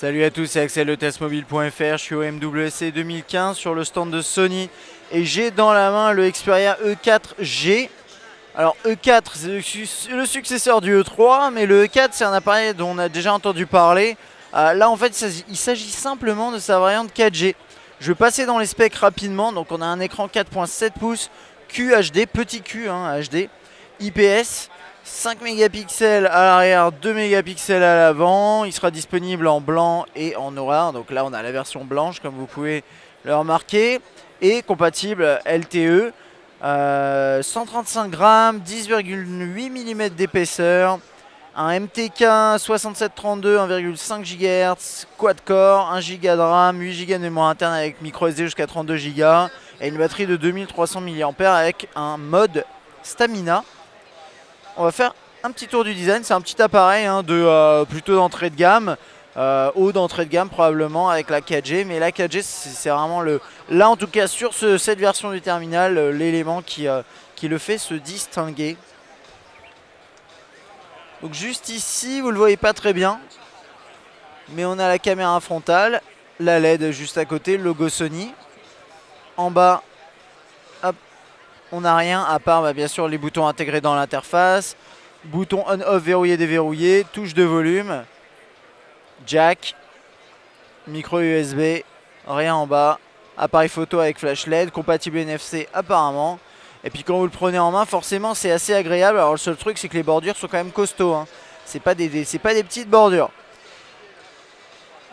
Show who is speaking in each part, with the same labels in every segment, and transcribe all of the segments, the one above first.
Speaker 1: Salut à tous, c'est Axel de testmobile.fr, je suis au MWC 2015 sur le stand de Sony et j'ai dans la main le Xperia E4G. Alors E4 c'est le successeur du E3, mais le E4 c'est un appareil dont on a déjà entendu parler. Là en fait il s'agit simplement de sa variante 4G. Je vais passer dans les specs rapidement, donc on a un écran 4.7 pouces, QHD, petit Q HD, IPS. 5 mégapixels à l'arrière, 2 mégapixels à l'avant. Il sera disponible en blanc et en noir. Donc là on a la version blanche comme vous pouvez le remarquer. Et compatible LTE. 135 grammes, 10,8 mm d'épaisseur. Un MTK 6732, 1,5 GHz, quad-core, 1 Go de RAM, 8 Go de mémoire interne avec micro SD jusqu'à 32 Go. Et une batterie de 2300 mAh avec un mode stamina. On va faire un petit tour du design. C'est un petit appareil plutôt d'entrée de gamme, haut d'entrée de gamme probablement avec la 4G. Mais la 4G c'est vraiment là en tout cas sur cette version du terminal l'élément qui le fait se distinguer. Donc juste ici vous le voyez pas très bien, mais on a la caméra frontale, la LED juste à côté, le logo Sony. En bas, hop, on n'a rien à part bien sûr les boutons intégrés dans l'interface. Bouton on-off verrouillé déverrouillé, touche de volume, jack, micro USB, rien en bas. Appareil photo avec flash LED, compatible NFC apparemment. Et puis quand vous le prenez en main, forcément c'est assez agréable. Alors le seul truc c'est que les bordures sont quand même costauds, hein. C'est pas des petites bordures.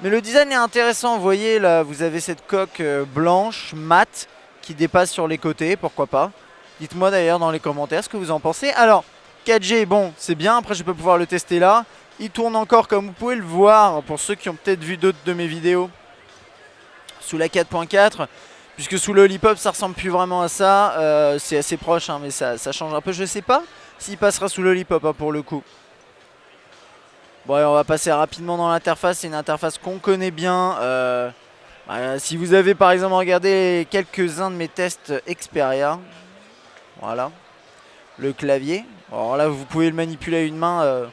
Speaker 1: Mais le design est intéressant, vous voyez là vous avez cette coque blanche, mate, qui dépasse sur les côtés, pourquoi pas. Dites-moi d'ailleurs dans les commentaires ce que vous en pensez. Alors 4G, bon c'est bien, après je peux pouvoir le tester là. Il tourne encore comme vous pouvez le voir, pour ceux qui ont peut-être vu d'autres de mes vidéos, sous la 4.4. Puisque sous le Lollipop ça ressemble plus vraiment à ça, c'est assez proche hein, mais ça change un peu. Je sais pas s'il passera sous le Lollipop hein, pour le coup. Bon et on va passer rapidement dans l'interface, c'est une interface qu'on connaît bien. Si vous avez par exemple regardé quelques-uns de mes tests Xperia, voilà, le clavier. Alors là vous pouvez le manipuler à une main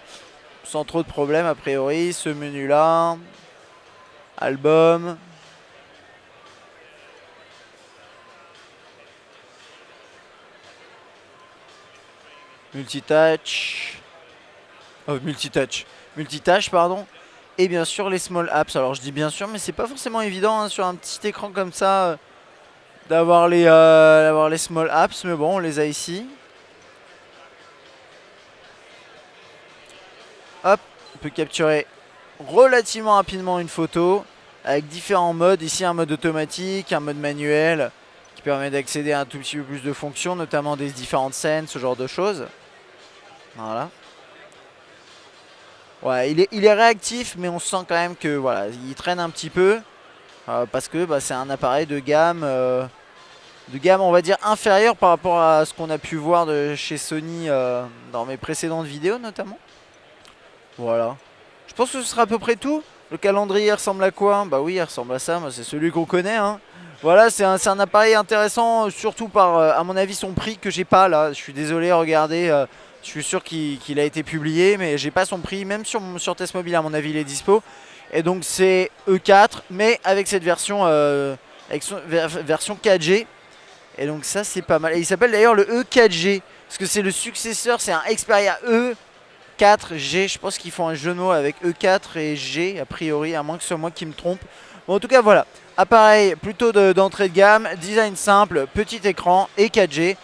Speaker 1: sans trop de problème a priori. Ce menu là, album, multitouch, multitâche pardon, et bien sûr les small apps. Alors je dis bien sûr mais c'est pas forcément évident hein, sur un petit écran comme ça d'avoir les small apps, mais bon on les a ici. Hop, on peut capturer relativement rapidement une photo avec différents modes. Ici un mode automatique, un mode manuel qui permet d'accéder à un tout petit peu plus de fonctions, notamment des différentes scènes, ce genre de choses. Voilà. Ouais, il est réactif, mais on sent quand même que voilà, il traîne un petit peu parce que c'est un appareil de gamme on va dire inférieure par rapport à ce qu'on a pu voir de chez Sony dans mes précédentes vidéos notamment. Voilà. Je pense que ce sera à peu près tout. Le calendrier ressemble à quoi? Bah oui, il ressemble à ça, c'est celui qu'on connaît hein. Voilà, c'est un appareil intéressant, surtout par, à mon avis, son prix que j'ai pas là. Je suis désolé, regardez, je suis sûr qu'il a été publié, mais j'ai pas son prix. Même sur Testmobile, à mon avis, il est dispo. Et donc c'est E4, mais avec cette version, version 4G. Et donc ça, c'est pas mal. Et il s'appelle d'ailleurs le E4G, parce que c'est le successeur, c'est un Xperia E4G. Je pense qu'ils font un jeu de mots avec E4 et G, a priori, à moins que ce soit moi qui me trompe. Bon, en tout cas, voilà. Appareil plutôt d'entrée de gamme, design simple, petit écran et 4G.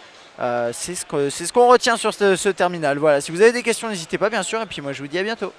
Speaker 1: C'est ce qu'on retient sur ce terminal. Voilà, si vous avez des questions, n'hésitez pas bien sûr. Et puis moi, je vous dis à bientôt.